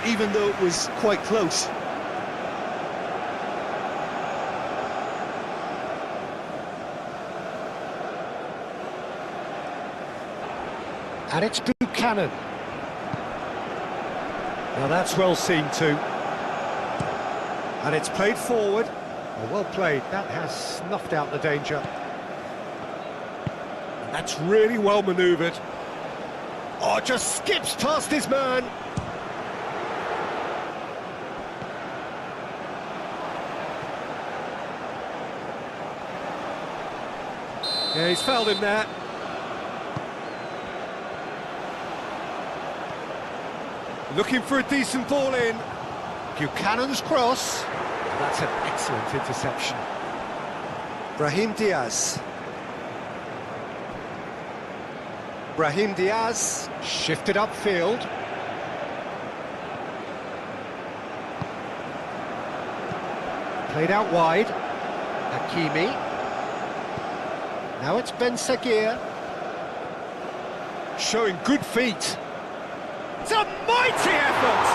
even though it was quite close. And it's Buchanan. Now that's well seen too. And it's played forward. Well played, that has snuffed out the danger. And that's really well manoeuvred. Oh, just skips past his man. Yeah, he's fouled him there. Looking for a decent ball in. Buchanan's cross. That's an excellent interception. Brahim Diaz. Brahim Diaz shifted upfield. Played out wide. Hakimi. Now it's Ben Seguir. Showing good feet. It's a mighty effort!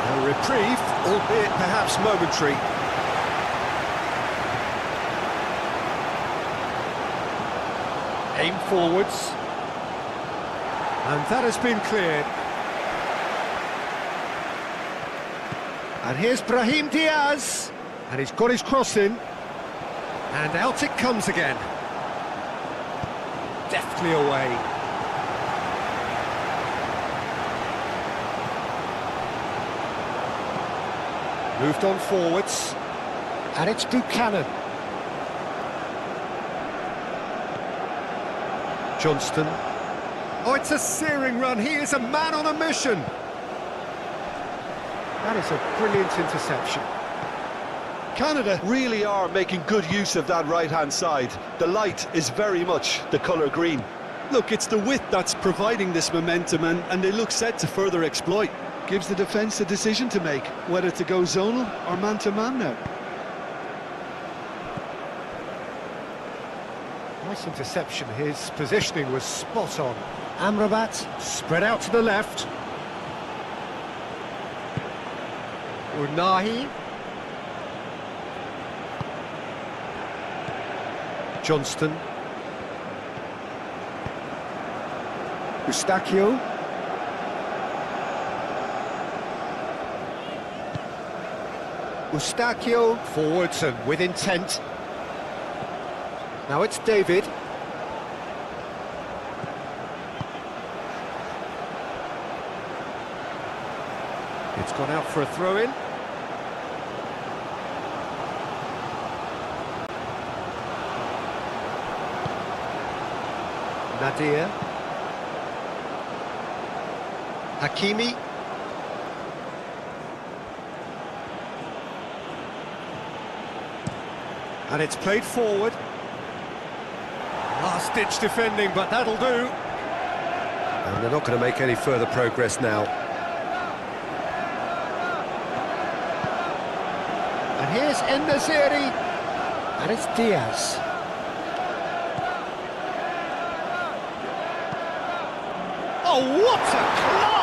A reprieve, albeit perhaps momentary. Aim forwards. And that has been cleared. And here's Brahim Diaz. And he's got his cross in. And out it comes again. Deftly away. Moved on forwards, and it's Buchanan. Johnston. Oh, it's a searing run. He is a man on a mission. That is a brilliant interception. Canada really are making good use of that right-hand side. The light is very much the colour green. Look, it's the width that's providing this momentum, and they look set to further exploit. Gives the defence a decision to make, whether to go zonal or man-to-man now. Nice interception. His positioning was spot on. Amrabat spread out to the left. Unahi. Johnston. Eustaquio. Eustaquio forwards and with intent. Now it's David. It's gone out for a throw-in. Nadir. Hakimi. And it's played forward. Last-ditch defending, but that'll do. And they're not going to make any further progress now. And here's En-Nesyri. And it's Diaz. Oh, what a climb!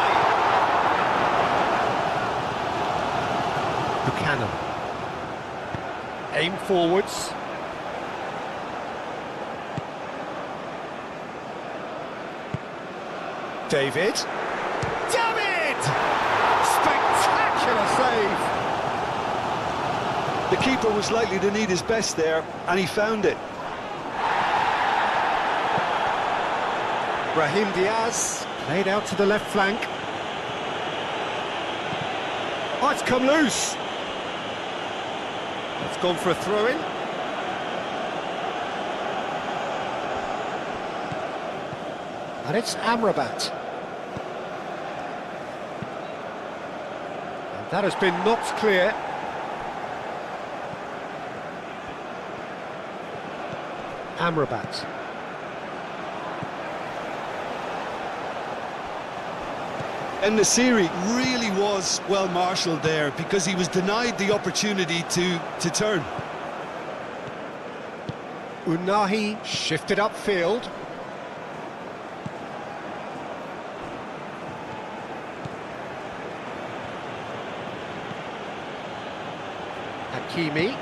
Buchanan. Aim forwards. David. David! Spectacular save! The keeper was likely to need his best there, and he found it. Brahim Diaz played out to the left flank. Oh, it's come loose. It's gone for a throw-in. And it's Amrabat. And that has been knocked clear. Amrabat. En-Nesyri really was well marshalled there because he was denied the opportunity to turn. Unahi shifted Hakimi.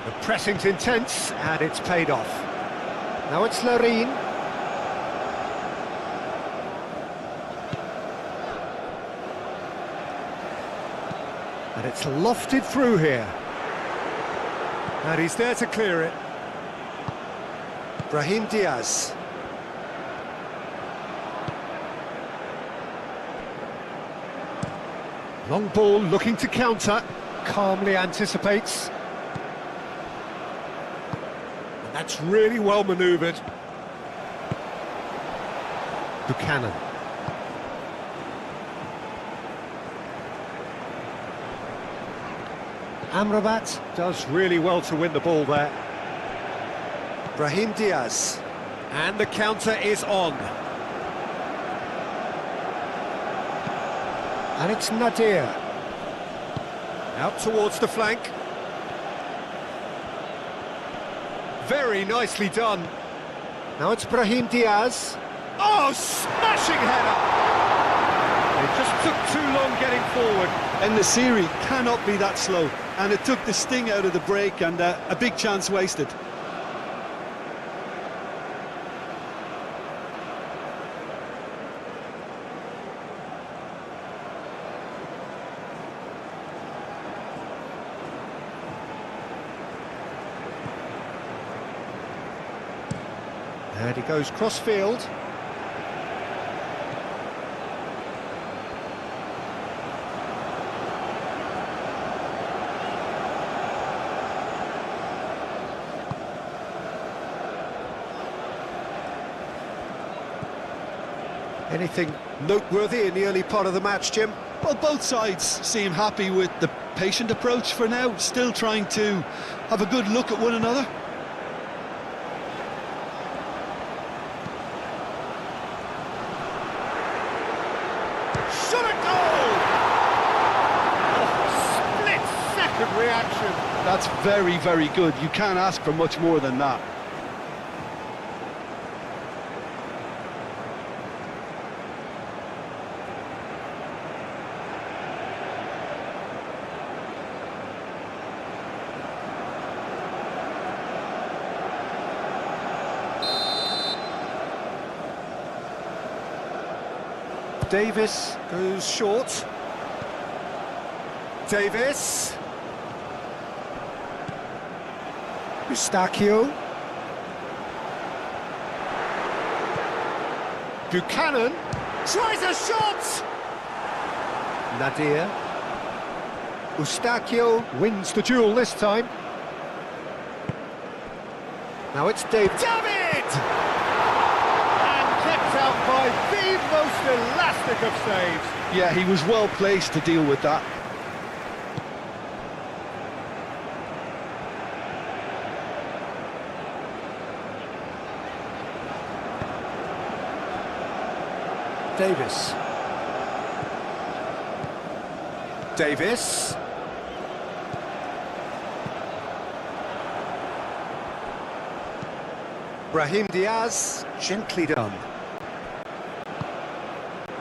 The pressing's intense, and it's paid off. Now it's Larin. And it's lofted through here. And he's there to clear it. Brahim Diaz. Long ball looking to counter. Calmly anticipates. And that's really well manoeuvred. Buchanan. Amrabat does really well to win the ball there. Brahim Diaz. And the counter is on. And it's Nadir. Out towards the flank. Very nicely done. Now it's Brahim Diaz. Oh, smashing header! It just took too long getting forward. And the series cannot be that slow. And it took the sting out of the break, and a big chance wasted. And he goes cross-field. Anything noteworthy in the early part of the match, Jim? Well, both sides seem happy with the patient approach for now, still trying to have a good look at one another. Shot a goal! Oh, split-second reaction. That's very, very good. You can't ask for much more than that. Davis goes short. Davis. Eustaquio. Buchanan tries a shot! Nadir. Eustaquio wins the duel this time. Now it's David. Kept out by the most elastic of saves. Yeah, he was well placed to deal with that. Davis. Davis. Brahim Diaz, gently done.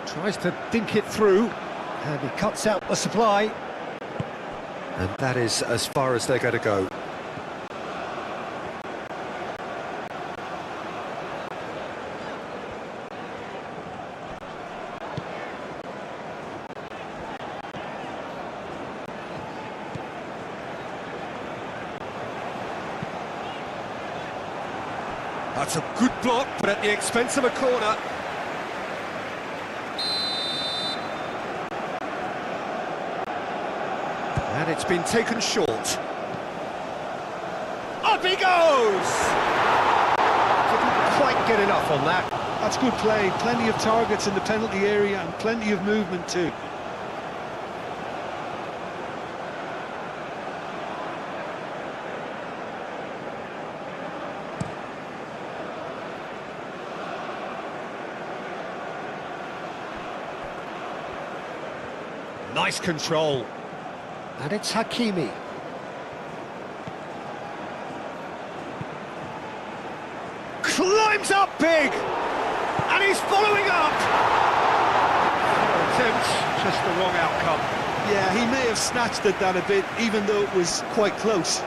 Tries to dink it through, and he cuts out the supply. And that is as far as they're going to go. That's a good block, but at the expense of a corner. And it's been taken short. Up he goes! Didn't quite get enough on that. That's good play. Plenty of targets in the penalty area and plenty of movement too. Nice control. And it's Hakimi. Climbs up big! And he's following up! Fair attempt, just the wrong outcome. Yeah, he may have snatched at that a bit, even though it was quite close.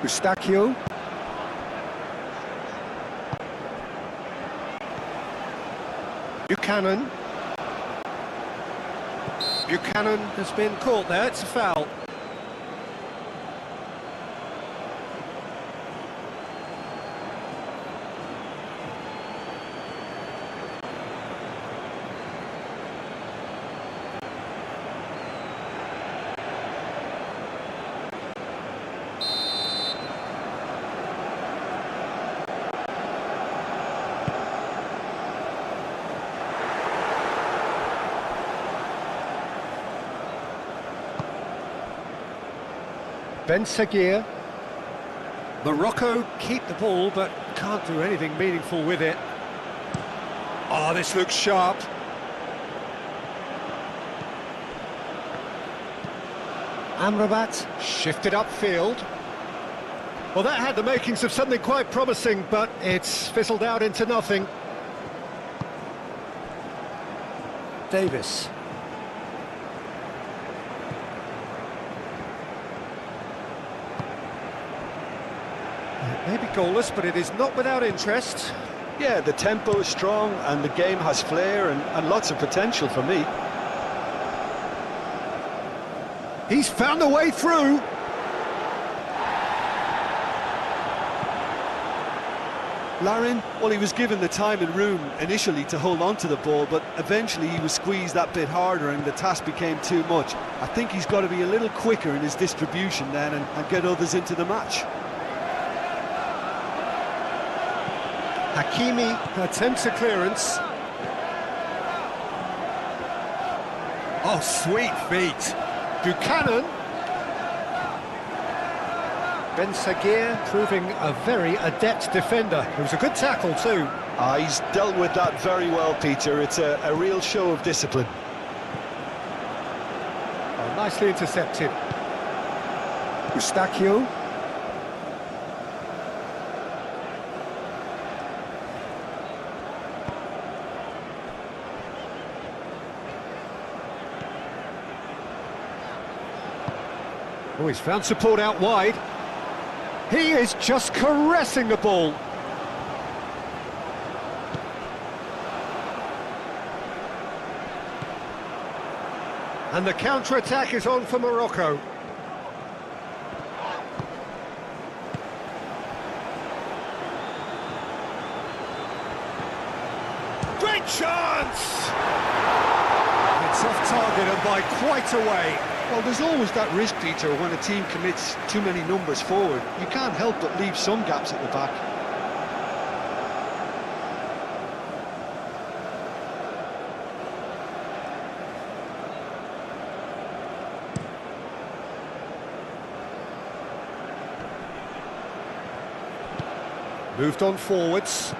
Eustaquio. Buchanan. Buchanan has been caught there, it's a foul. Ben Seguir. Morocco keep the ball but can't do anything meaningful with it. Oh, this looks sharp. Amrabat shifted upfield. Well, that had the makings of something quite promising, but it's fizzled out into nothing. Davis. Maybe goalless, but it is not without interest. Yeah, the tempo is strong and the game has flair and lots of potential for me. He's found a way through. Larin, well, he was given the time and room initially to hold on to the ball, but eventually he was squeezed that bit harder and the task became too much. I think he's got to be a little quicker in his distribution then and get others into the match. Hakimi attempts a clearance. Oh, sweet feet. Buchanan. Ben Seguir proving a very adept defender. It was a good tackle too. He's dealt with that very well, Peter. It's a real show of discipline. Oh, nicely intercepted. Eustaquio. Oh, he's found support out wide. He is just caressing the ball. And the counter-attack is on for Morocco. Great chance! It's off target and by quite a way. Well, there's always that risk, Peter, when a team commits too many numbers forward. You can't help but leave some gaps at the back. Moved on forwards.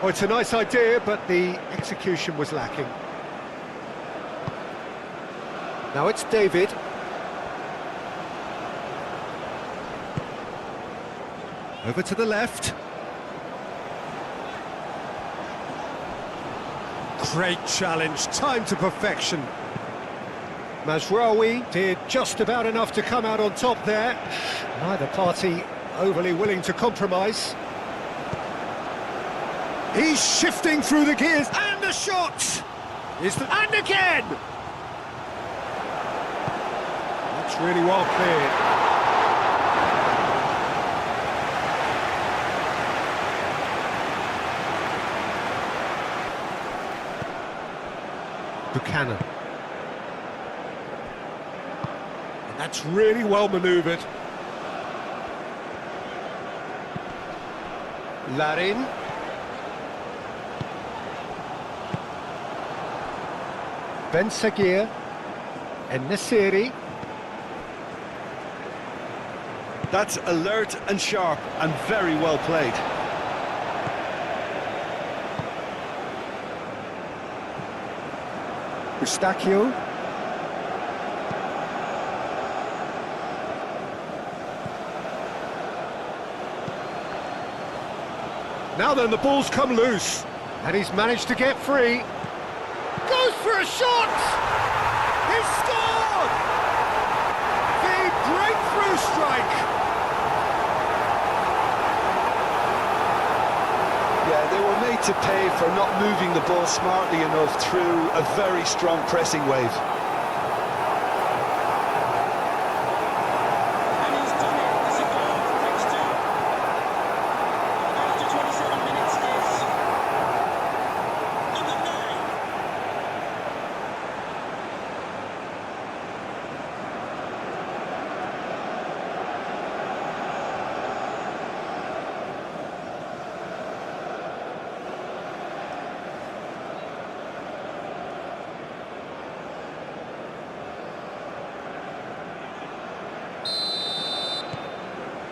Oh, it's a nice idea, but the execution was lacking. Now it's David. Over to the left. Great challenge, time to perfection. Mazraoui did just about enough to come out on top there. Neither party overly willing to compromise. He's shifting through the gears, and the shot! And again! That's really well cleared. Buchanan. And that's really well manoeuvred. Larin. Ben Seguir. And Nasiri. That's alert and sharp and very well played. Eustaquio. Now then, the ball's come loose, and he's managed to get free. Goes for a shot! He's scored! The breakthrough strike! Yeah, they were made to pay for not moving the ball smartly enough through a very strong pressing wave.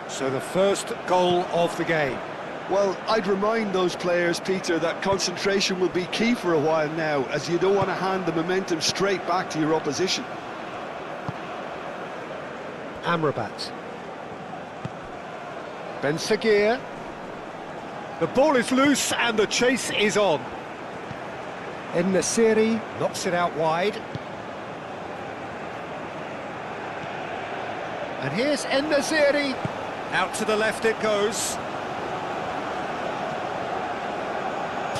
So the first goal of the game. Well, I'd remind those players, Peter, that concentration will be key for a while now, as you don't want to hand the momentum straight back to your opposition. Amrabat. Ben Seguir. The ball is loose and the chase is on. En-Nesyri knocks it out wide. And here's En-Nesyri. Out to the left it goes.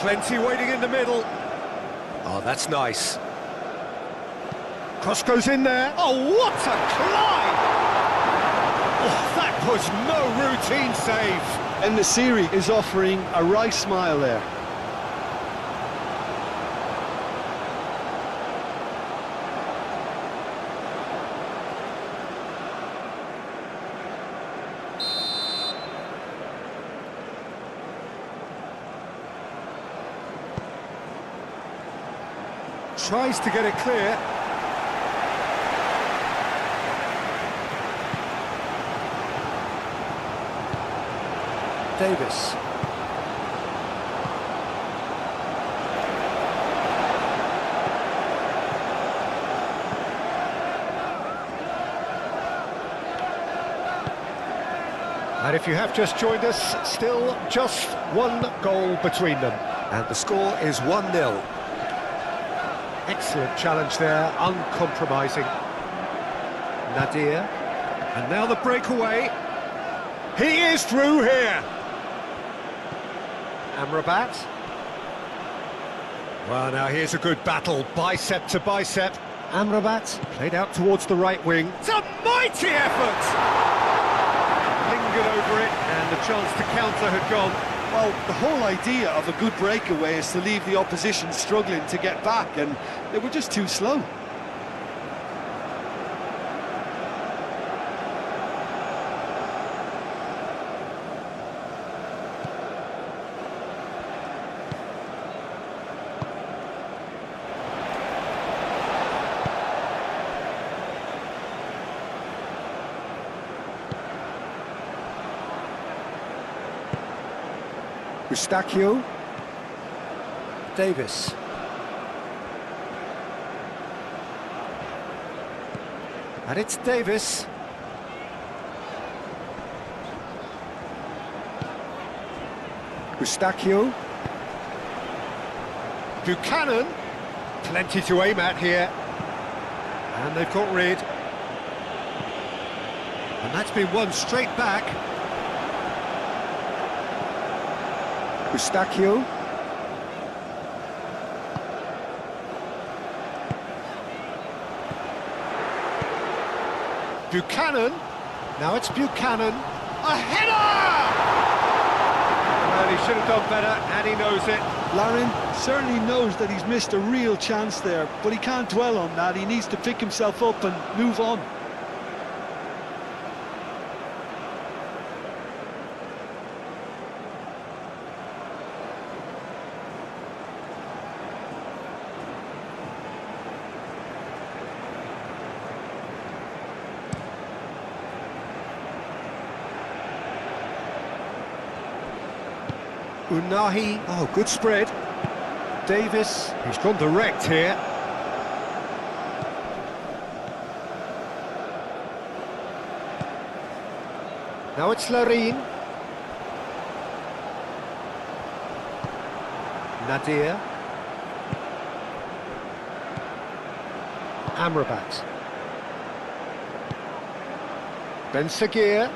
Plenty waiting in the middle. Oh, that's nice. Cross goes in there. Oh, what a climb! Oh, that was no routine save. En-Nesyri is offering a wry smile there. Tries to get it clear. Davis. And if you have just joined us, still just one goal between them. And the score is 1-0. Excellent challenge there, uncompromising. Nadir. And now the breakaway. He is through here. Amrabat. Well, now here's a good battle, bicep to bicep. Amrabat played out towards the right wing. It's a mighty effort! Lingered over it, and the chance to counter had gone. Well, the whole idea of a good breakaway is to leave the opposition struggling to get back, and they were just too slow. Eustaquio. Davis. And it's Davis. Eustaquio. Buchanan. Plenty to aim at here. And they've got rid. And that's been won straight back. Eustaquio. Buchanan. Now it's Buchanan. A header! And he should have done better, and he knows it. Larin certainly knows that he's missed a real chance there, but he can't dwell on that. He needs to pick himself up and move on. Unahi, oh, good spread. Davis, he's gone direct here. Now it's Larine. Nadir. Amrabat. Ben Seguir.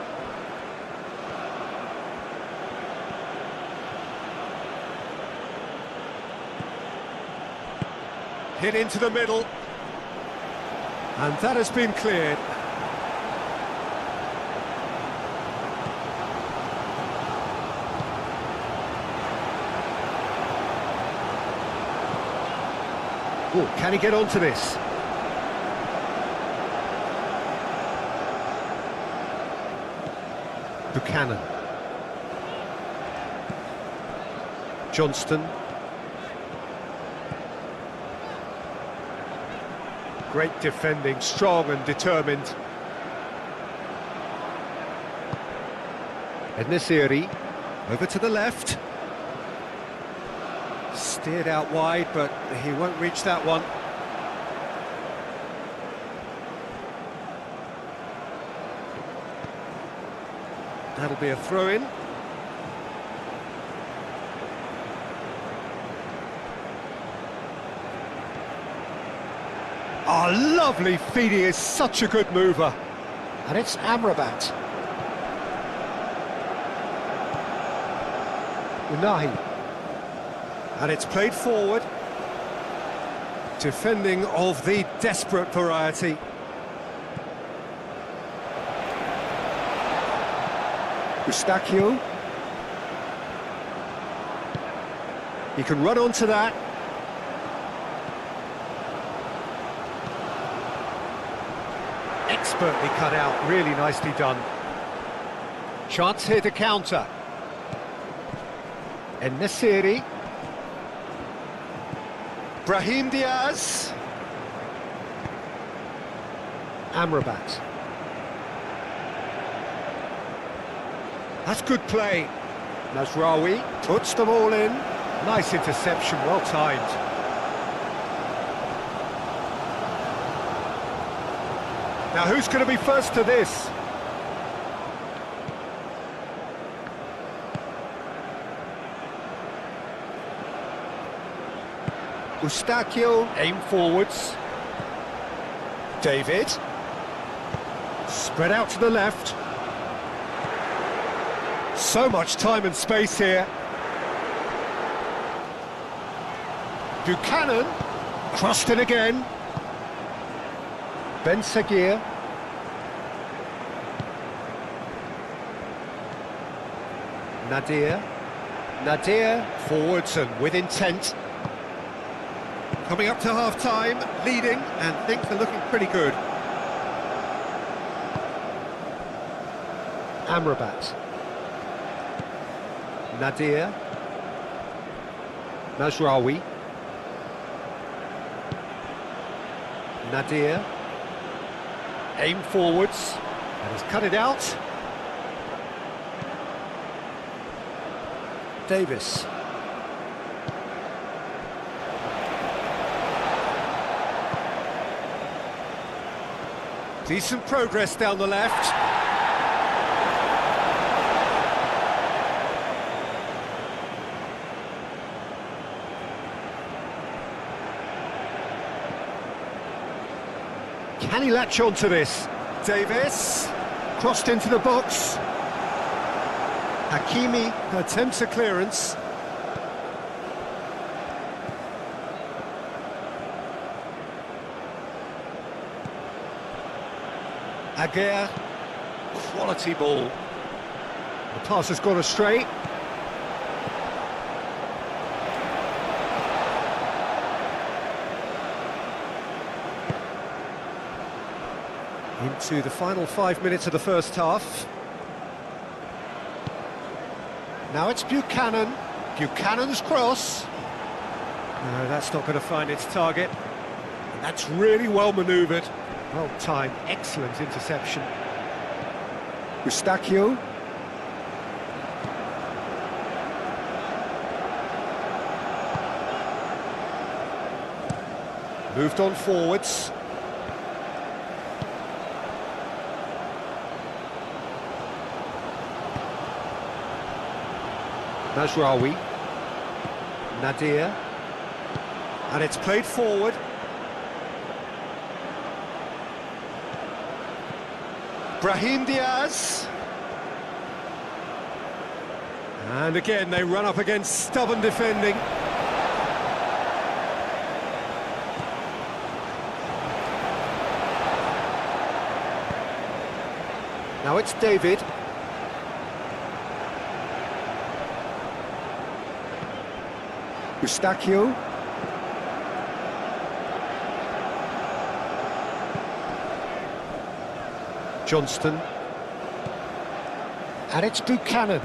Hit into the middle. And that has been cleared. Oh, can he get onto this? Buchanan. Johnston. Great defending, strong and determined. Ednesiri, over to the left. Steered out wide, but he won't reach that one. That'll be a throw-in. Oh, lovely feed, he is such a good mover. And it's Amrabat. Unahi. And it's played forward. Defending of the desperate variety. Eustaquio. He can run onto that. Expertly cut out, really nicely done. Chance here to counter. En-Nesyri. Brahim Diaz. Amrabat. That's good play. Nasraoui puts them all in. Nice interception, well timed. Now who's going to be first to this? Eustaquio, aim forwards. David. Spread out to the left. So much time and space here. Buchanan. Crossed in again. Ben Seguir. Nadir. Nadir, forwards and with intent. Coming up to half-time, leading, and things are looking pretty good. Amrabat. Nadir. Nasraoui. Nadir. Aim forwards, and he's cut it out. Davis. Decent progress down the left. Can he latch on to this? Davis, crossed into the box. Hakimi attempts a clearance. Aguirre, quality ball. The pass has gone astray. Into the final 5 minutes of the first half. Now it's Buchanan. Buchanan's cross. No, that's not going to find its target. And that's really well manoeuvred. Well timed, excellent interception. Eustaquio. Moved on forwards. Mazraoui. Nadir. And it's played forward. Brahim Diaz. And again, they run up against stubborn defending. Now it's David. Eustaquio. Johnston. And it's Buchanan.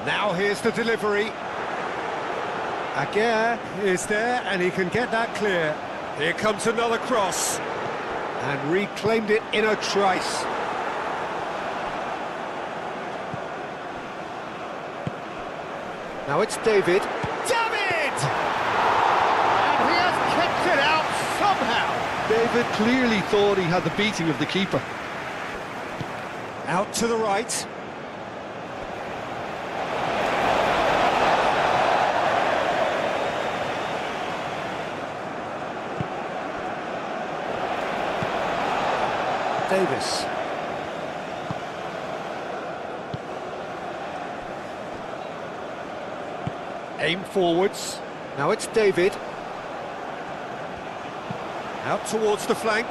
Now here's the delivery. Aguirre is there and he can get that clear. Here comes another cross. And reclaimed it in a trice. Now it's David. David! And he has kept it out somehow. David clearly thought he had the beating of the keeper. Out to the right. Davis. Aim forwards. Now it's David. Out towards the flank.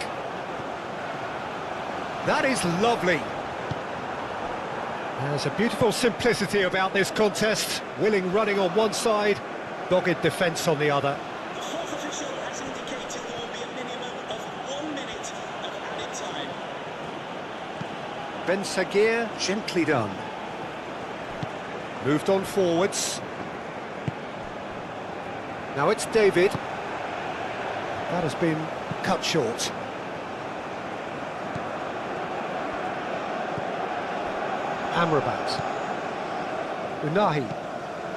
That is lovely. There's a beautiful simplicity about this contest. Willing running on one side, dogged defence on the other. The fourth official has indicated there will be a minimum of 1 minute of added time. Ben Sagir, gently done. Moved on forwards. Now it's David. That has been cut short. Amrabat.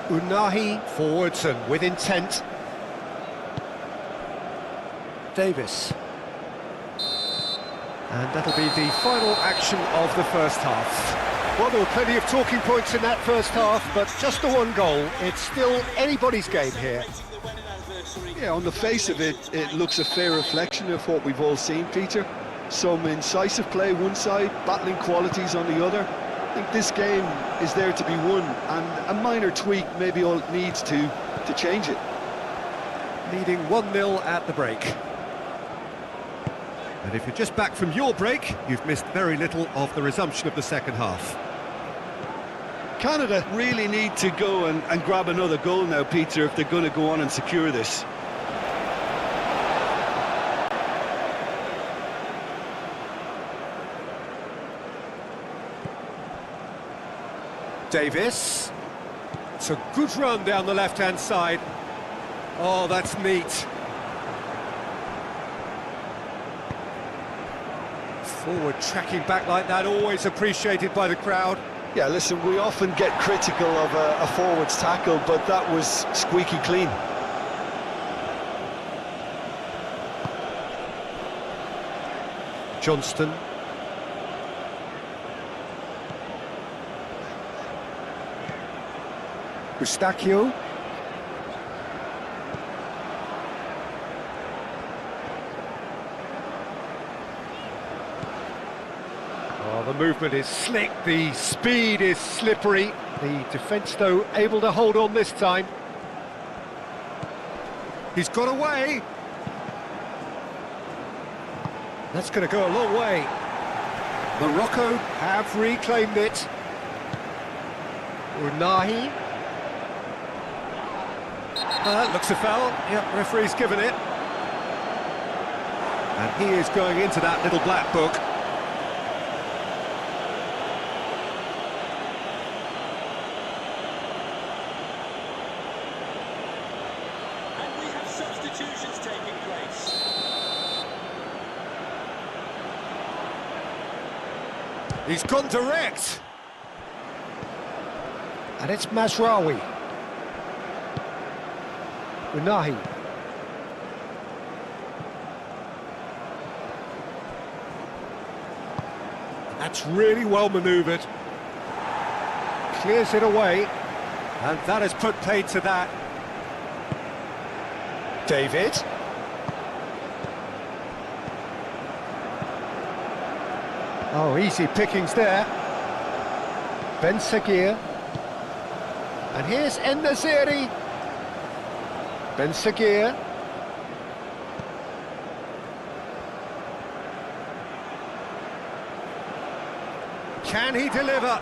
Unahi forwards and with intent. Davis. And that'll be the final action of the first half. Well, there were plenty of talking points in that first half, but just the one goal. It's still anybody's game here. Yeah, on the face of it, it looks a fair reflection of what we've all seen, Peter. Some incisive play one side, battling qualities on the other. I think this game is there to be won, and a minor tweak maybe all it needs to change it. Leading 1-0 at the break. And if you're just back from your break, you've missed very little of the resumption of the second half. Canada really need to go and grab another goal now, Peter, if they're going to go on and secure this. Davis. It's a good run down the left-hand side. Oh, that's neat. Forward tracking back like that, always appreciated by the crowd. Yeah, listen, we often get critical of a forwards tackle, but that was squeaky clean. Johnston. Eustaquio. Oh, the movement is slick, the speed is slippery. The defence, though, able to hold on this time. He's got away. That's going to go a long way. Morocco have reclaimed it. Unahi. Looks a foul. Yep, referee's given it. And he is going into that little black book. And we have substitutions taking place. He's gone direct. And it's Mazraoui. Unahi. That's really well manoeuvred. clears it away, and that has put paid to that. David. Oh, easy pickings there. Ben Seguir. And here's En-Nesyri. Ben Seguir. Can he deliver?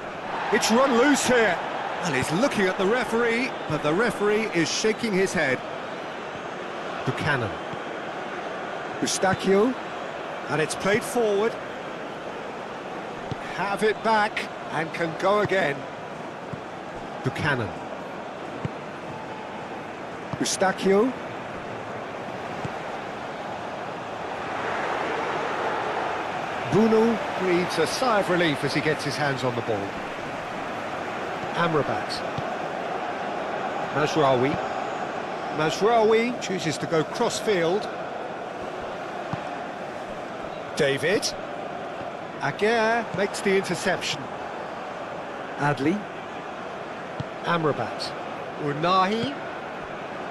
It's run loose here. And he's looking at the referee, but the referee is shaking his head. Buchanan. Eustaquio. And it's played forward. Have it back and can go again. Buchanan. Eustaquio. Bounou breathes a sigh of relief as he gets his hands on the ball. Amrabat. Mazraoui. Mazraoui chooses to go cross-field. David. Aguirre makes the interception. Adli. Amrabat. Unahi.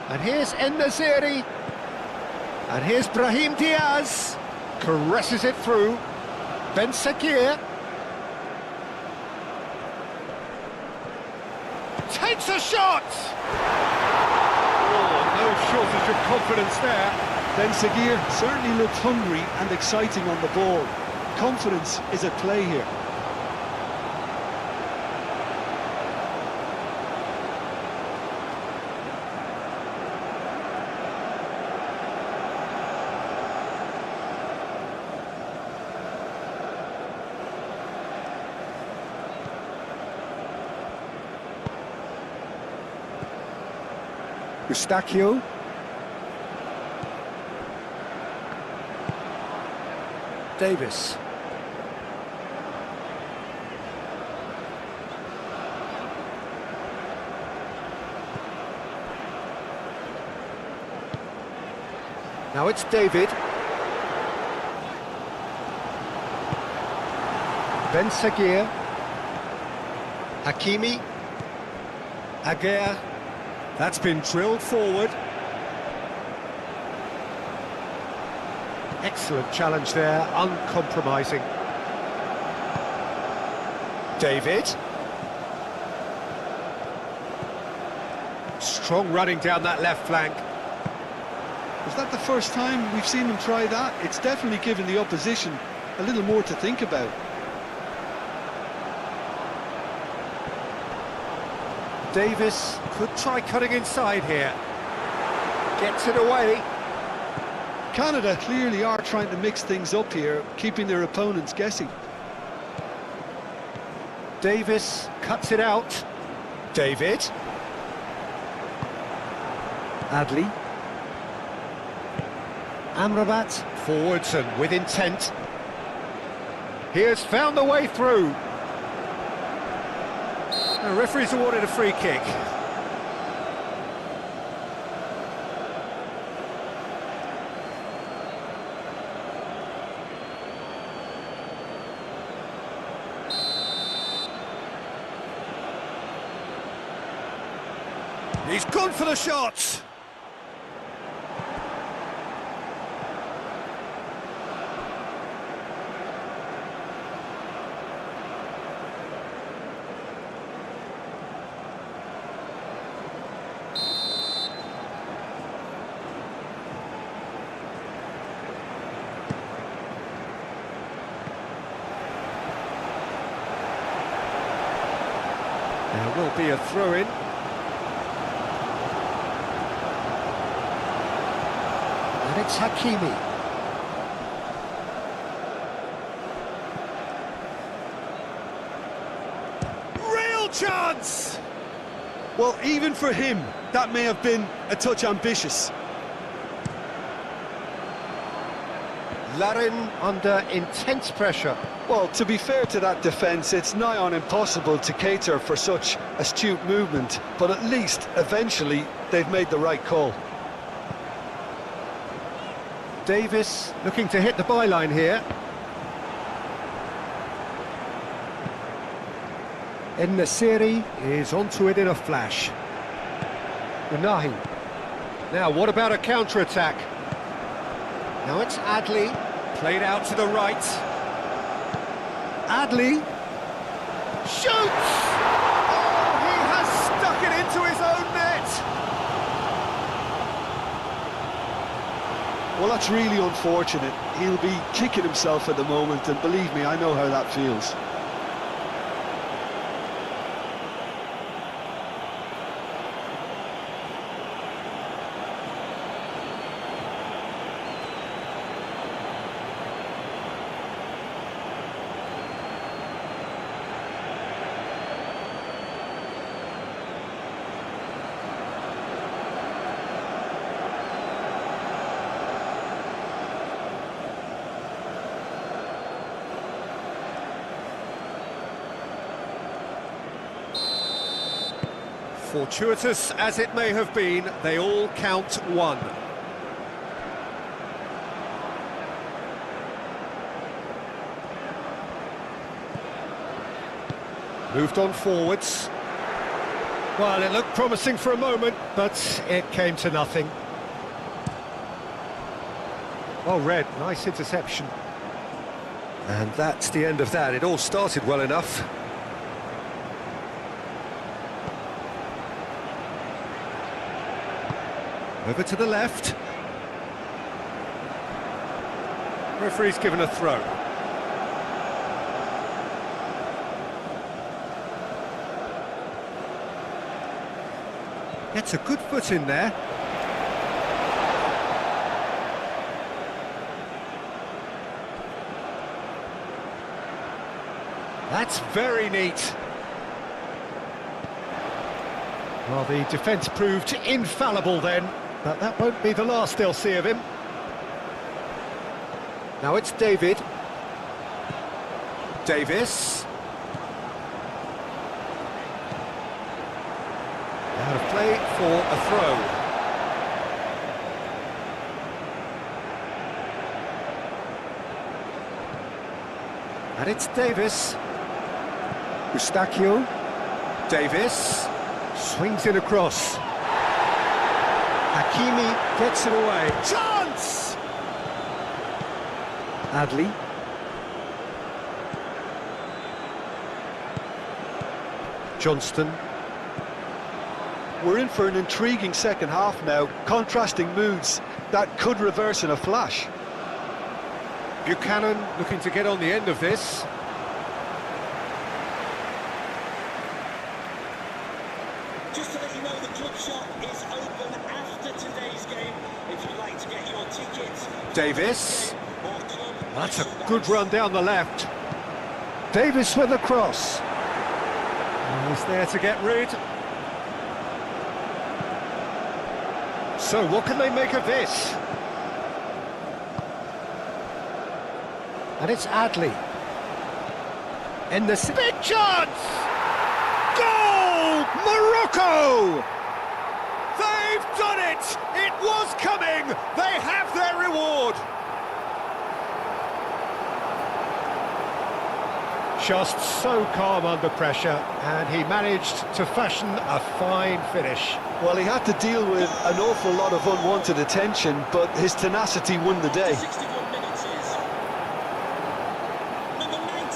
And here's En-Nesyri. And here's Brahim Diaz. Caresses it through. Ben Seguir. Takes a shot! Oh, no shortage of confidence there. Ben Seguir certainly looked hungry and exciting on the ball. Confidence is at play here. Eustaquio. Davis. Now it's David. Ben Seguir. Hakimi. Aguirre. That's been drilled forward. Excellent challenge there, uncompromising. David. Strong running down that left flank. Is that the first time we've seen them try that? It's definitely given the opposition a little more to think about. Davis could try cutting inside here. Gets it away. Canada clearly are trying to mix things up here, keeping their opponents guessing. Davis cuts it out. David. Adli. Amrabat forwards and with intent. He has found the way through. The referee's awarded a free kick. He's gone for the shots. There will be a throw-in. And it's Hakimi. Real chance! Well, even for him, that may have been a touch ambitious. Larin under intense pressure. Well, to be fair to that defence, it's nigh on impossible to cater for such astute movement, but at least, eventually, they've made the right call. Davis looking to hit the byline here. En-Nesyri is onto it in a flash. Unahi. Now, what about a counter-attack? Now it's Adli, played out to the right. Adli shoots! Oh, he has stuck it into his own net! Well, that's really unfortunate. He'll be kicking himself at the moment, and believe me, I know how that feels. Fortuitous as it may have been, they all count one. Moved on forwards. Well, it looked promising for a moment, but it came to nothing. Oh, Red, nice interception. And that's the end of that. It all started well enough. Over to the left. Referee's given a throw. Gets a good foot in there. That's very neat. Well, the defence proved infallible then. But that won't be the last they'll see of him. Now it's David. Davis. Out of play for a throw. And it's Davis. Eustaquio. Davis. Swings it across. Hakimi gets it away. Chance! Adli. Johnston. We're in for an intriguing second half now. Contrasting moods that could reverse in a flash. Buchanan looking to get on the end of this. Just to let you know, the club shop is open after today's game. If you'd like to get your tickets. Davis. That's a good run down the left. Davis with a cross. He's there to get rid. So what can they make of this? And it's Adli. In the big chance! Goal! Morocco! They've done it! It was coming! They have their reward! Just so calm under pressure, and he managed to fashion a fine finish. Well, he had to deal with an awful lot of unwanted attention, but his tenacity won the day. 61 minutes is number 19.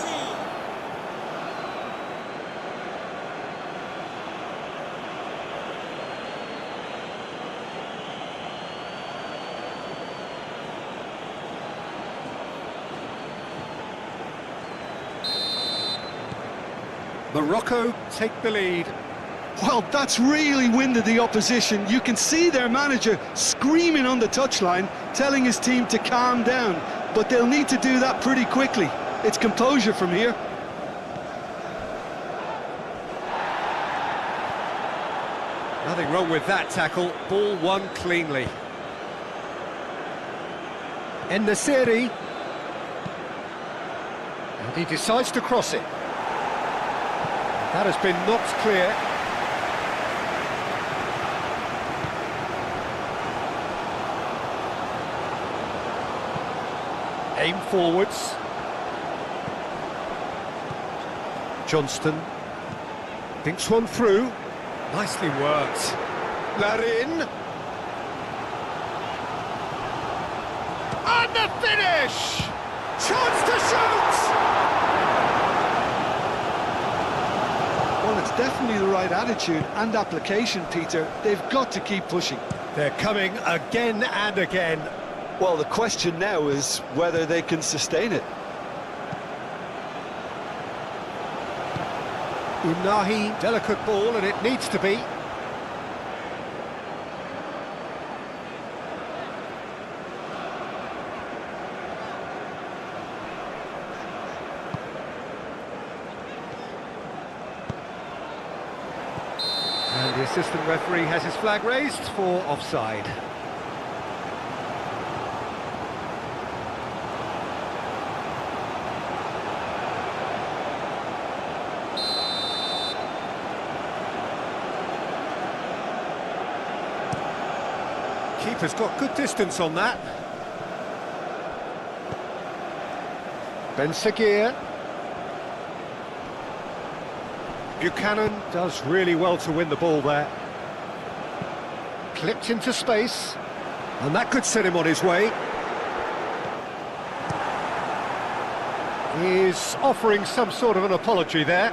Morocco take the lead. Well, that's really winded the opposition. You can see their manager screaming on the touchline, telling his team to calm down. But they'll need to do that pretty quickly. It's composure from here. Nothing wrong with that tackle. Ball won cleanly. En-Nesyri. And he decides to cross it. That has been knocked clear. Aim forwards. Johnston. Thinks one through. Nicely worked. Larin. And the finish! Chance to shoot! Well, it's definitely the right attitude and application, Peter. They've got to keep pushing. They're coming again and again. Well, the question now is whether they can sustain it. Unahi, delicate ball, and it needs to be. And the assistant referee has his flag raised for offside. Keeper's got good distance on that. Ben Seguir. Buchanan does really well to win the ball there. Clipped into space, and that could set him on his way. He's offering some sort of an apology there.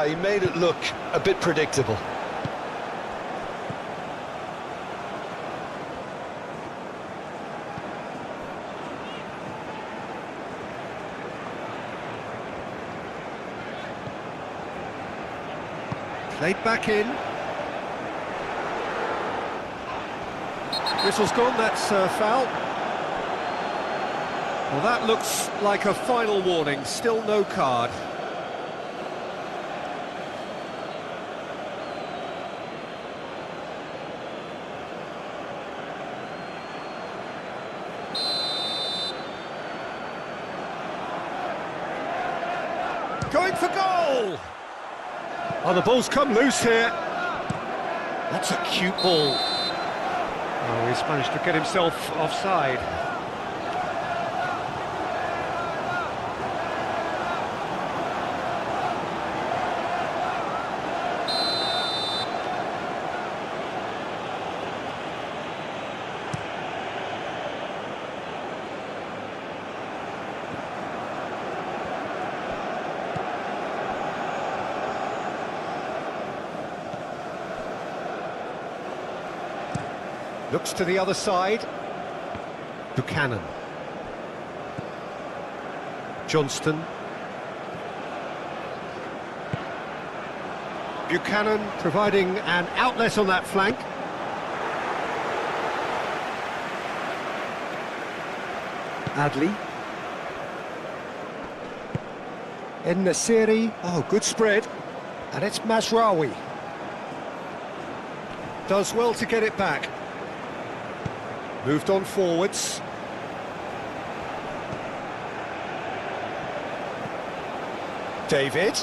He made it look a bit predictable. Played back in. Whistle's gone, that's foul. Well, that looks like a final warning, still no card. Going for goal! Oh, the ball's come loose here. That's a cute ball. Oh, he's managed to get himself offside. Looks to the other side. Buchanan. Johnston. Buchanan providing an outlet on that flank. Adli. En-Nesyri. Oh, good spread. And it's Mazraoui. Does well to get it back. Moved on forwards. David.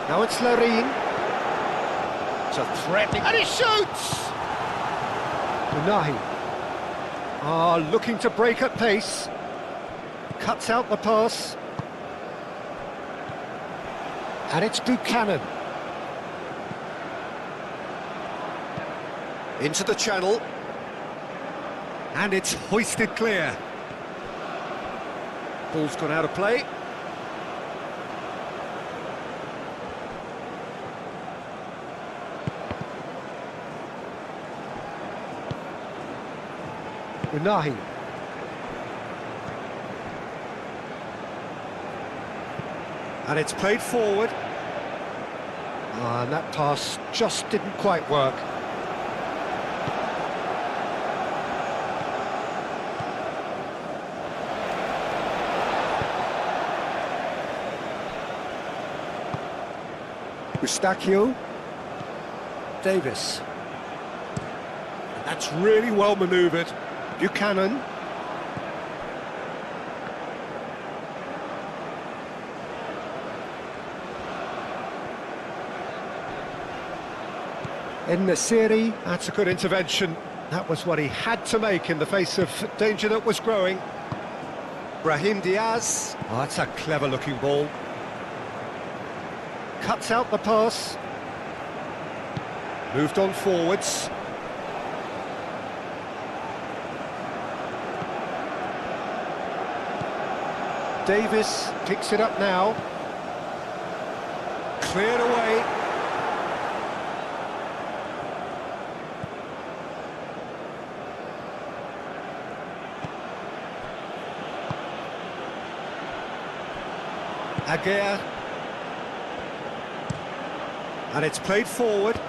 Now it's Larin. It's a threatening... And he shoots! Unahi. Looking to break at pace. Cuts out the pass. And it's Buchanan. Into the channel. And it's hoisted clear. Ball's gone out of play. Unahi. And it's played forward. And that pass just didn't quite work. Eustaquio. Davis. And that's really well manoeuvred. Buchanan. En-Nesyri. That's a good intervention. That was what he had to make in the face of danger that was growing. Brahim Diaz. Oh, that's a clever looking ball. Cuts out the pass. Moved on forwards. Davis picks it up now. Cleared away. Aguirre. And it's played forward.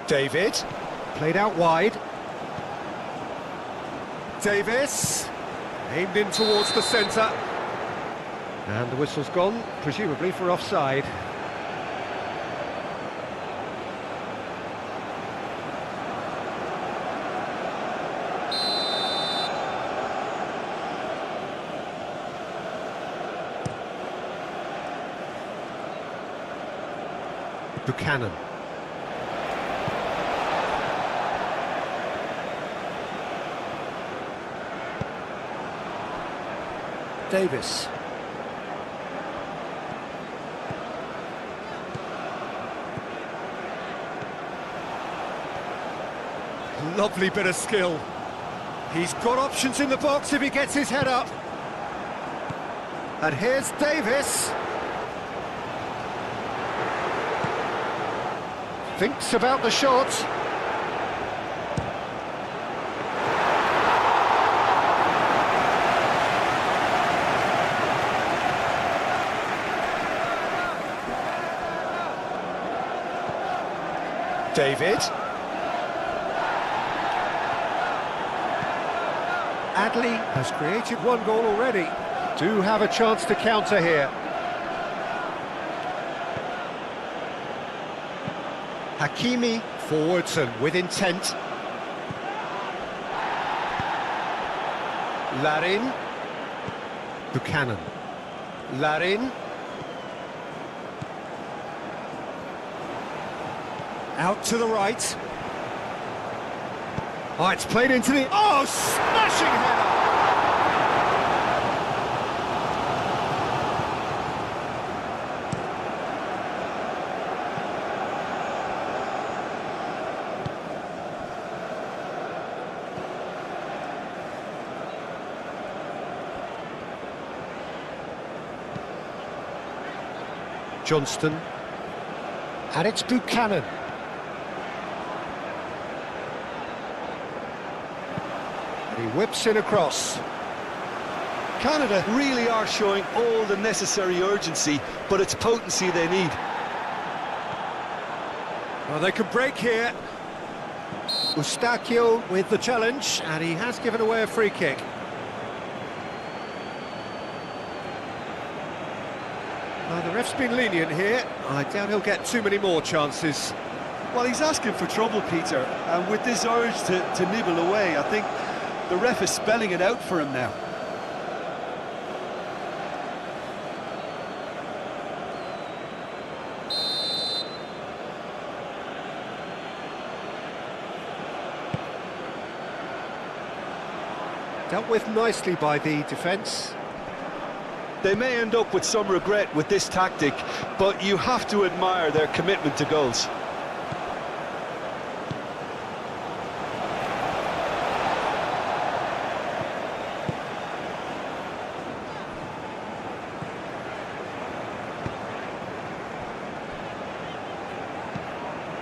David, played out wide. Davis, aimed in towards the centre. And the whistle's gone, presumably for offside. Buchanan. Davis. Lovely bit of skill. He's got options in the box if he gets his head up. And here's Davis. Thinks about the shot. David. Adley has created one goal already. Do have a chance to counter here. Hakimi forwards and with intent. Larin. Buchanan. Larin. Out to the right. Oh, it's played into the... Oh, smashing header! Johnston. And it's Buchanan. He whips in across. Canada really are showing all the necessary urgency, but it's potency they need. Well, they can break here. Eustaquio with the challenge, and he has given away a free kick. The ref's been lenient here. I doubt he'll get too many more chances. Well, he's asking for trouble, Peter, and with this urge to nibble away, I think the ref is spelling it out for him now. Dealt with nicely by the defence. They may end up with some regret with this tactic, but you have to admire their commitment to goals.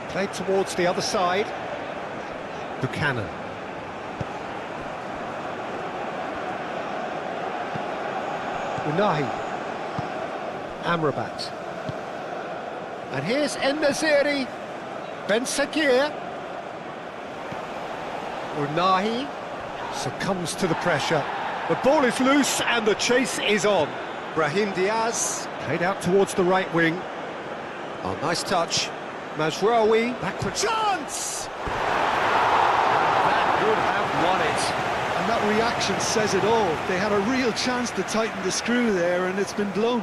Played towards the other side. Buchanan. Unahi. Amrabat. And here's En-Nesyri. Ben Sakir. Unahi succumbs to the pressure. The ball is loose and the chase is on. Brahim Diaz played out towards the right wing. Oh, nice touch. Mazraoui, backward chance! That would have won it. And that reaction says it all. They had a real chance to tighten the screw there, and it's been blown.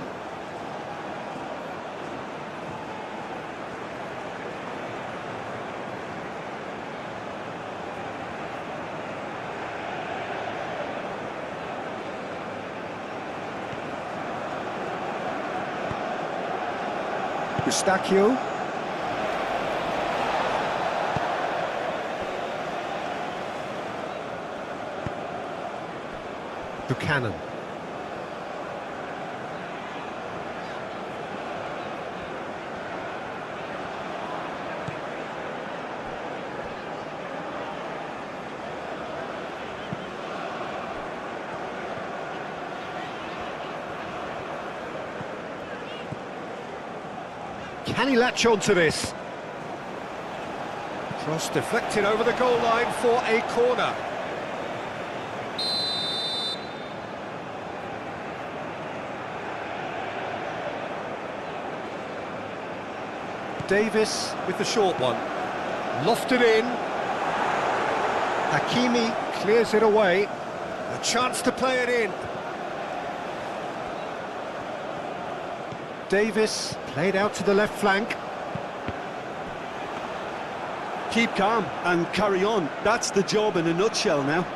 Eustaquio. Buchanan. Can he latch on to this? Cross deflected over the goal line for a corner. Davis with the short one. Lofted in. Hakimi clears it away. A chance to play it in. Davis played out to the left flank. Keep calm and carry on. That's the job in a nutshell now.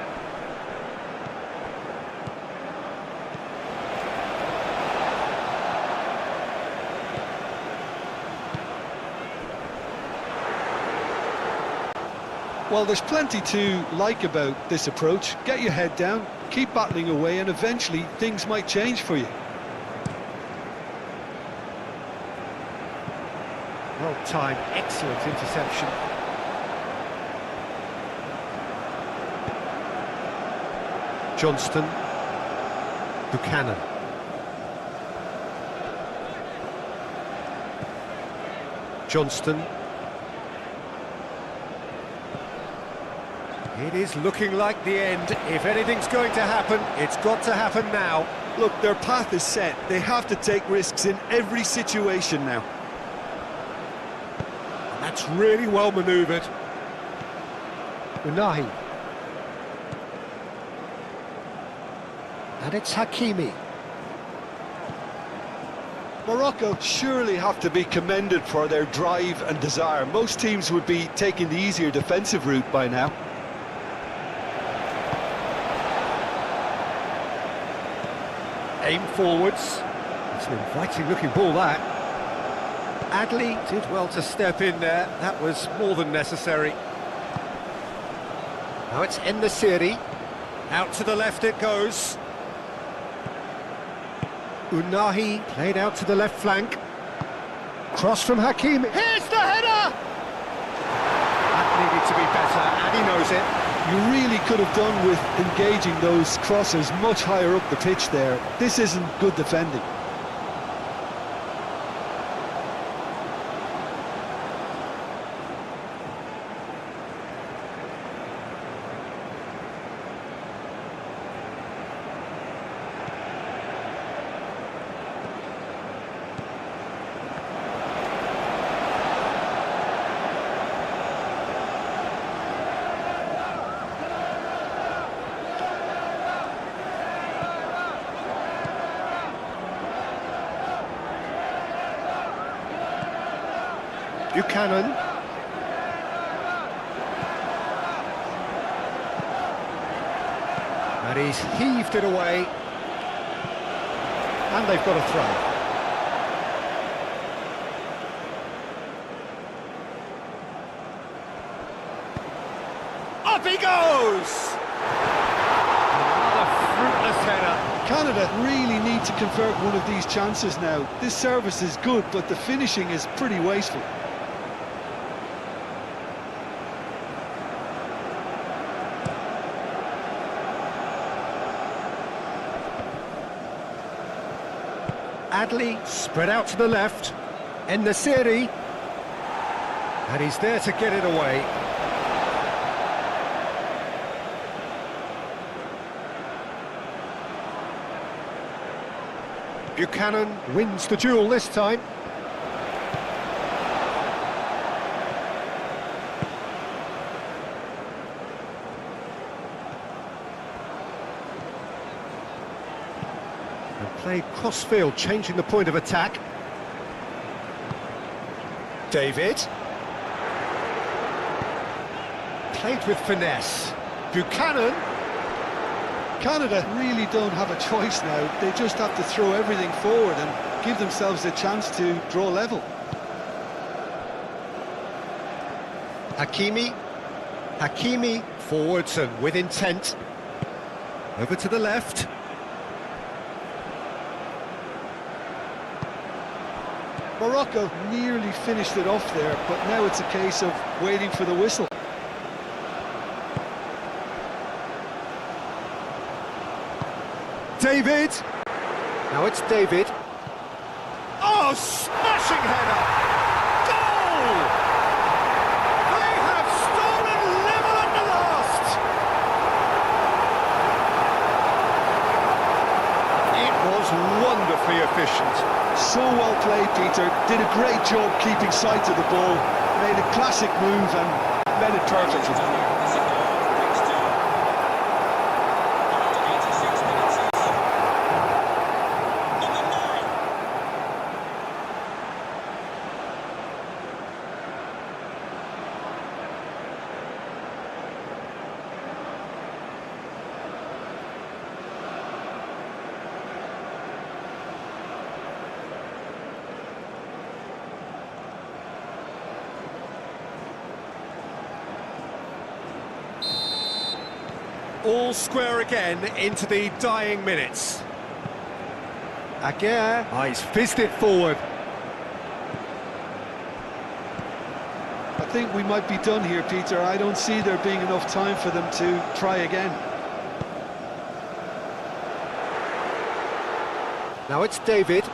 Well, there's plenty to like about this approach. Get your head down, keep battling away, and eventually things might change for you. Well timed, excellent interception. Johnston. Buchanan. Johnston. It is looking like the end. If anything's going to happen, it's got to happen now. Look, their path is set. They have to take risks in every situation now. That's really well manoeuvred. Unahi. And it's Hakimi. Morocco surely have to be commended for their drive and desire. Most teams would be taking the easier defensive route by now. Aim forwards. It's an inviting looking ball, that. Adley did well to step in there. That was more than necessary. Now it's En-Nesyri. Out to the left it goes. Unahi played out to the left flank. Cross from Hakimi. Here's the header! That needed to be better, and he knows it. You really could have done with engaging those crosses much higher up the pitch there. This isn't good defending. Buchanan. And he's heaved it away. And they've got a throw. Up he goes! Another fruitless header. Canada really need to convert one of these chances now. This service is good, but the finishing is pretty wasteful. Adley spread out to the left. En-Nesyri. And he's there to get it away. Buchanan wins the duel this time. Played cross-field, changing the point of attack. David. Played with finesse. Buchanan. Canada really don't have a choice now. They just have to throw everything forward and give themselves a chance to draw level. Hakimi. Hakimi forwards and with intent. Over to the left. Morocco nearly finished it off there, but now it's a case of waiting for the whistle. David. Now it's David. Oh, smashing header! Goal! They have stolen level at the last! It was wonderfully efficient. So well played, Peter. Did a great job keeping sight of the ball. Made a classic move and made it perfect. All square again into the dying minutes. Aguirre, he's fizzed it forward. I think we might be done here, Peter. I don't see there being enough time for them to try again. Now it's David.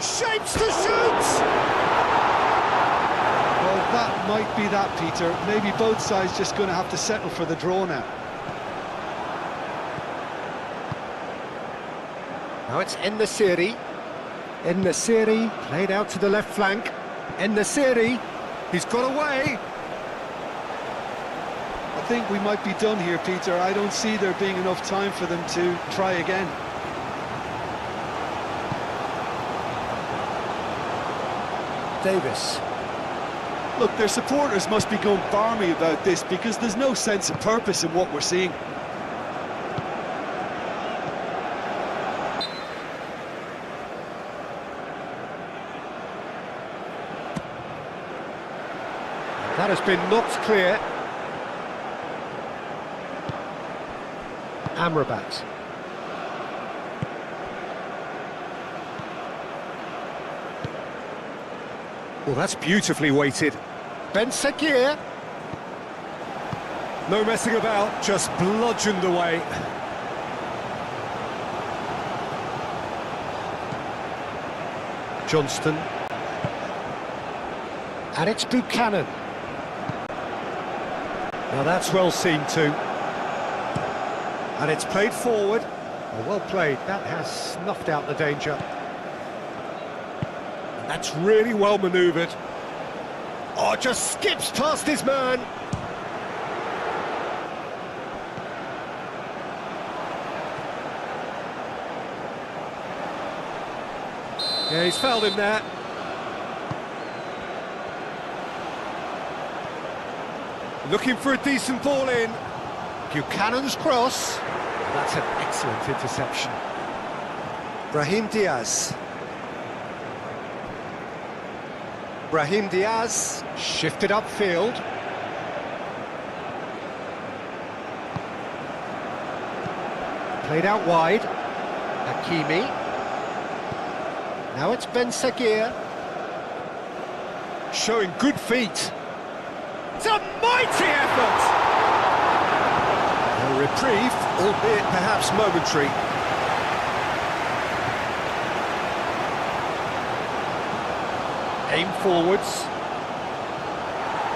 Shapes to shoot! Well, that might be that, Peter. Maybe both sides just going to have to settle for the draw now. Now it's En-Nesyri. En-Nesyri played out to the left flank. En-Nesyri, he's got away. I think we might be done here, Peter. I don't see there being enough time for them to try again. Davis. Look, their supporters must be going barmy about this because there's no sense of purpose in what we're seeing. That has been knocked clear. Amrabat. Well, that's beautifully weighted. Ben-Seghir. No messing about, just bludgeoned away. Johnston. And it's Buchanan. Now that's well seen too. And it's played forward. Oh, well played, that has snuffed out the danger. And that's really well manoeuvred. Oh, just skips past his man. Yeah, he's fouled him there. Looking for a decent ball in. Buchanan's cross. That's an excellent interception. Brahim Diaz. Brahim Diaz shifted upfield. Played out wide. Hakimi. Now it's Ben-Seghir. Showing good feet. It's a mighty effort! A reprieve, albeit perhaps momentary. Aim forwards.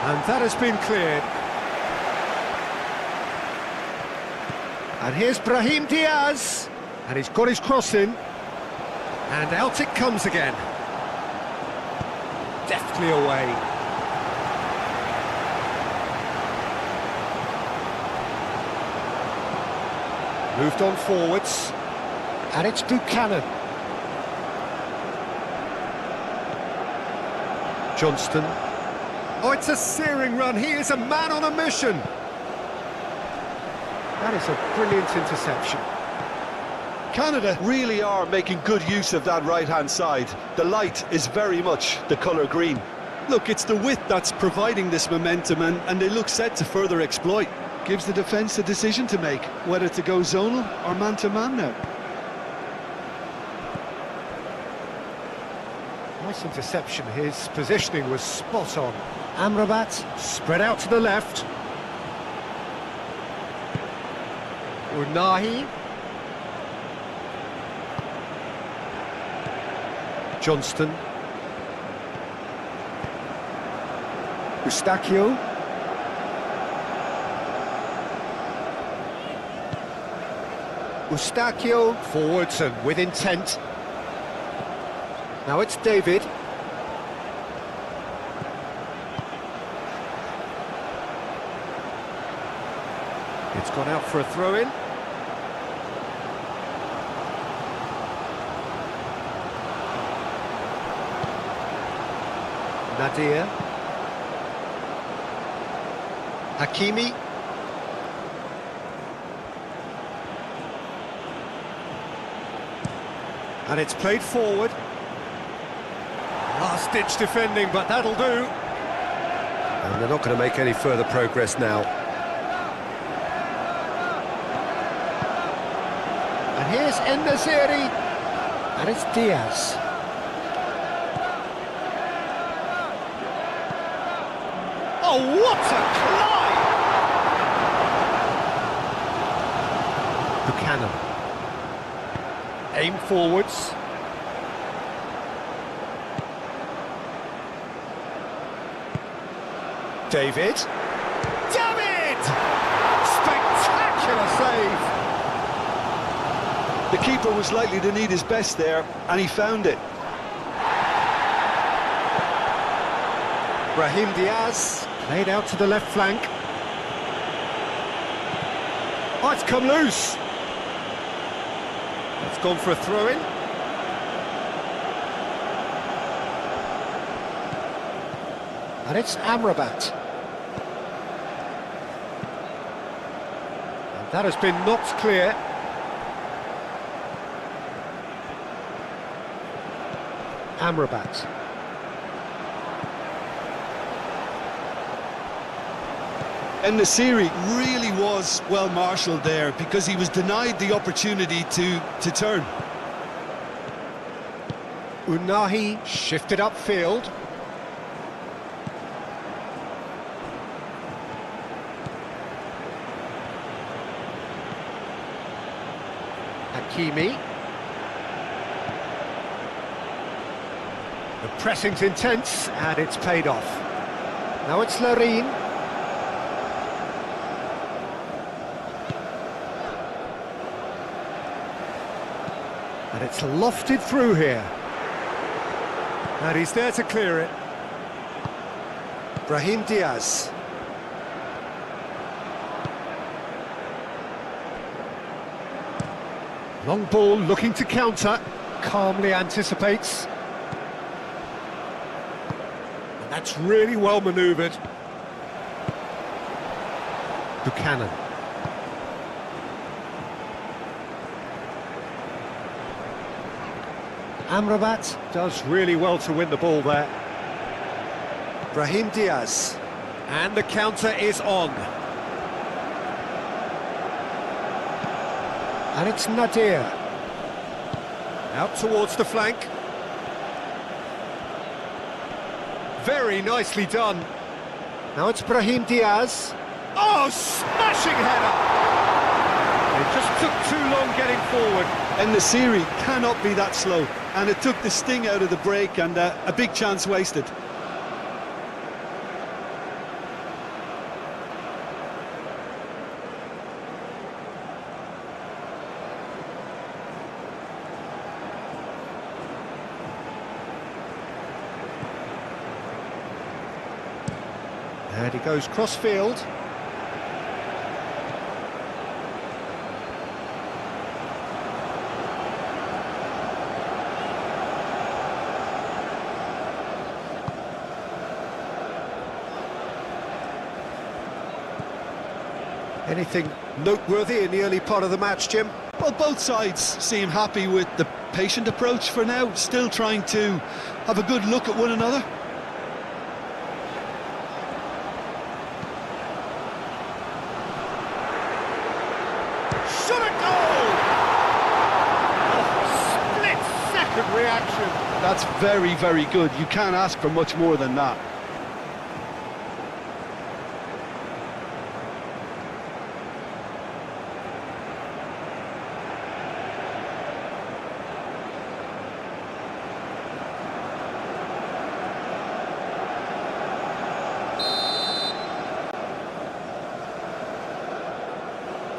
And that has been cleared. And here's Brahim Diaz. And he's got his cross in. And out it comes again. Deftly away. Moved on forwards, and it's Buchanan. Johnston. Oh, it's a searing run. He is a man on a mission. That is a brilliant interception. Canada really are making good use of that right-hand side. The light is very much the colour green. Look, it's the width that's providing this momentum, and they look set to further exploit. Gives the defence a decision to make, whether to go zonal or man-to-man now. Nice interception. His positioning was spot on. Amrabat. Spread out to the left. Unahi. Johnston. Eustaquio. Eustaquio forwards and with intent. Now it's David. It's gone out for a throw-in. Nadir. Hakimi. And it's played forward. Last-ditch defending, but that'll do. And they're not going to make any further progress now. And here's En-Nesyri. And it's Diaz. Oh, what a climb! Buchanan. Aim forwards. David. David! Spectacular save! The keeper was likely to need his best there, and he found it. Brahim Diaz, played out to the left flank. Oh, it's come loose. It's gone for a throw-in. And it's Amrabat. And that has been knocked clear. Amrabat. En-Nesyri really was well marshalled there because he was denied the opportunity to turn. Unahi shifted upfield. Hakimi. The pressing's intense and it's paid off. Now it's Larine. And it's lofted through here. And he's there to clear it. Brahim Diaz. Long ball looking to counter. Calmly anticipates. And that's really well manoeuvred. Buchanan. Amrabat does really well to win the ball there. Brahim Diaz. And the counter is on. And it's Nadir. Out towards the flank. Very nicely done. Now it's Brahim Diaz. Oh, smashing header! It just took too long getting forward. En-Nesyri cannot be that slow, and it took the sting out of the break, and a big chance wasted. And he goes cross-field. Anything noteworthy in the early part of the match, Jim? Well, both sides seem happy with the patient approach for now, still trying to have a good look at one another. reaction. That's very, very good. You can't ask for much more than that.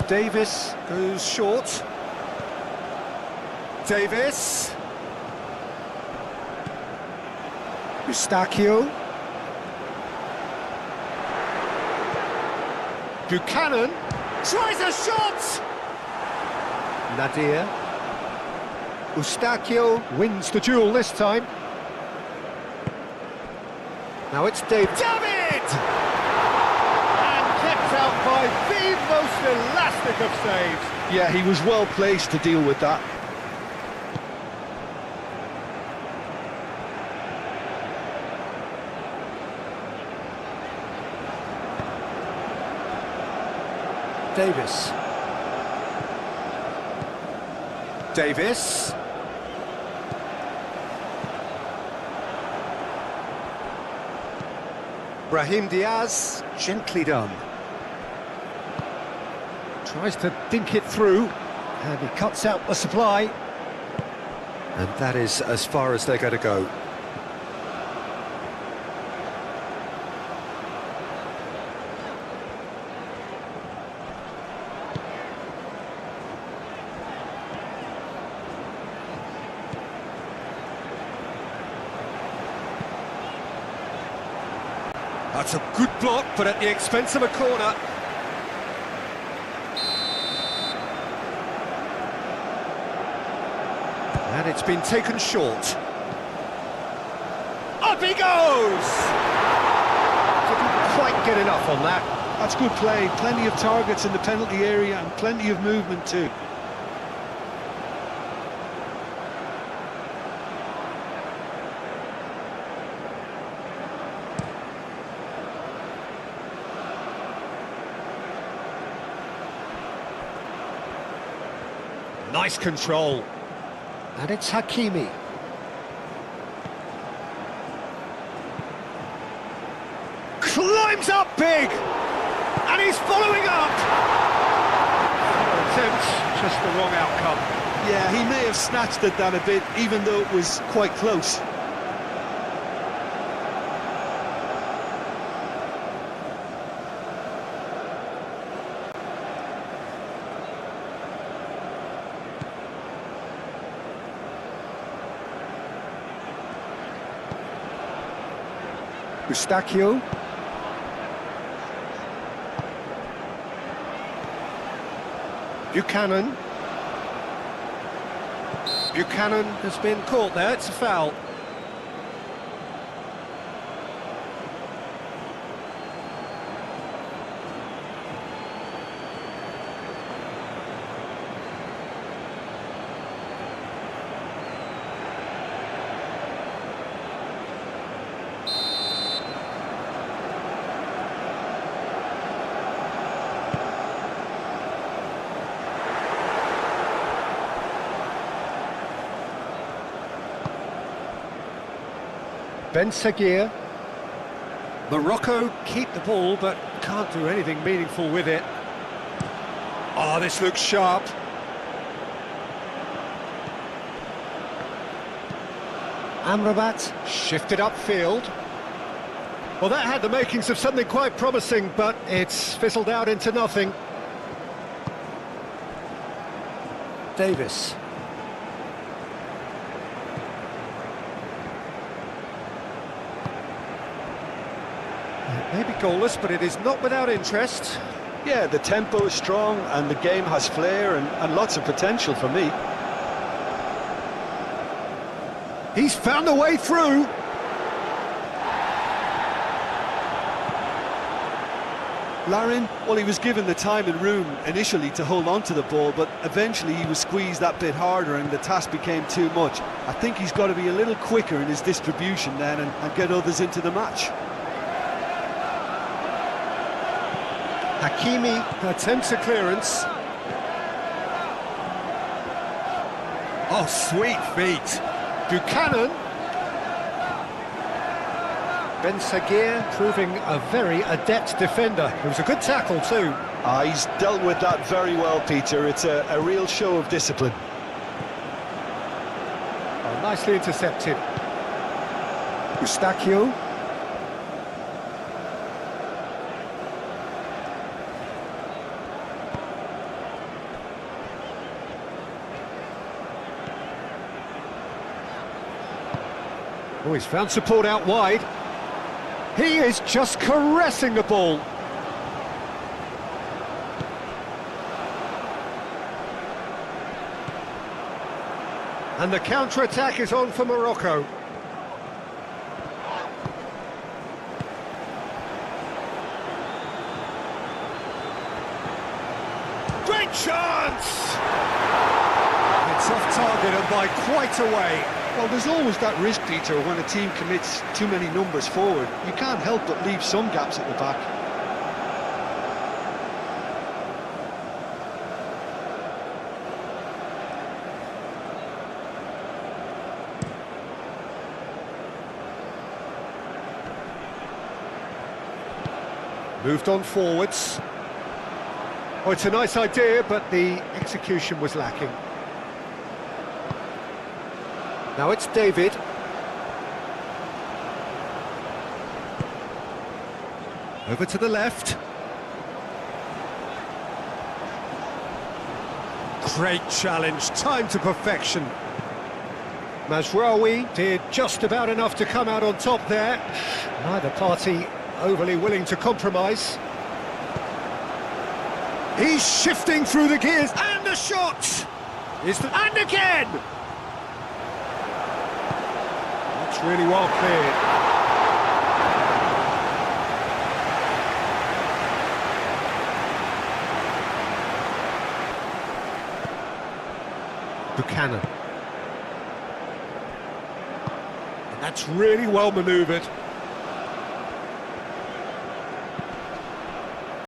Davis goes short. Davis. Eustaquio. Buchanan tries a shot! Nadir. Eustaquio wins the duel this time. Now it's David. And kept out by the most elastic of saves. Yeah, he was well placed to deal with that. Davis. Davis. Brahim Diaz, gently done. Tries to dink it through, and he cuts out the supply. And that is as far as they're going to go. That's a good block, but at the expense of a corner. And it's been taken short. Up he goes! Didn't quite get enough on that. That's good play. Plenty of targets in the penalty area and plenty of movement too. Nice control. And it's Hakimi. Climbs up big! And he's following up! Attempt, just the wrong outcome. Yeah, he may have snatched at that a bit, even though it was quite close. Eustaquio. Buchanan. Buchanan has been caught there, it's a foul. Ben Seguir. Morocco keep the ball, but can't do anything meaningful with it. Oh, this looks sharp. Amrabat shifted upfield. Well, that had the makings of something quite promising, but it's fizzled out into nothing. Davis. Maybe goalless, but it is not without interest. Yeah, the tempo is strong and the game has flair and lots of potential for me. He's found a way through. Larin, well, he was given the time and room initially to hold on to the ball, but eventually he was squeezed that bit harder and the task became too much. I think he's got to be a little quicker in his distribution then and get others into the match. Hakimi attempts a clearance. Oh, sweet feet. Buchanan. Ben Seguir proving a very adept defender. It was a good tackle too. He's dealt with that very well, Peter. It's a real show of discipline. Oh, nicely intercepted. Eustaquio. Oh, he's found support out wide. He is just caressing the ball. And the counter-attack is on for Morocco. Great chance! It's off target and by quite a way. Well, there's always that risk, Peter, when a team commits too many numbers forward. You can't help but leave some gaps at the back. Moved on forwards. Oh, it's a nice idea, but the execution was lacking. Now it's David. Over to the left. Great challenge, time to perfection. Mazraoui did just about enough to come out on top there. Neither party overly willing to compromise. He's shifting through the gears, and the shot! And again! That's really well cleared. Buchanan. And that's really well manoeuvred.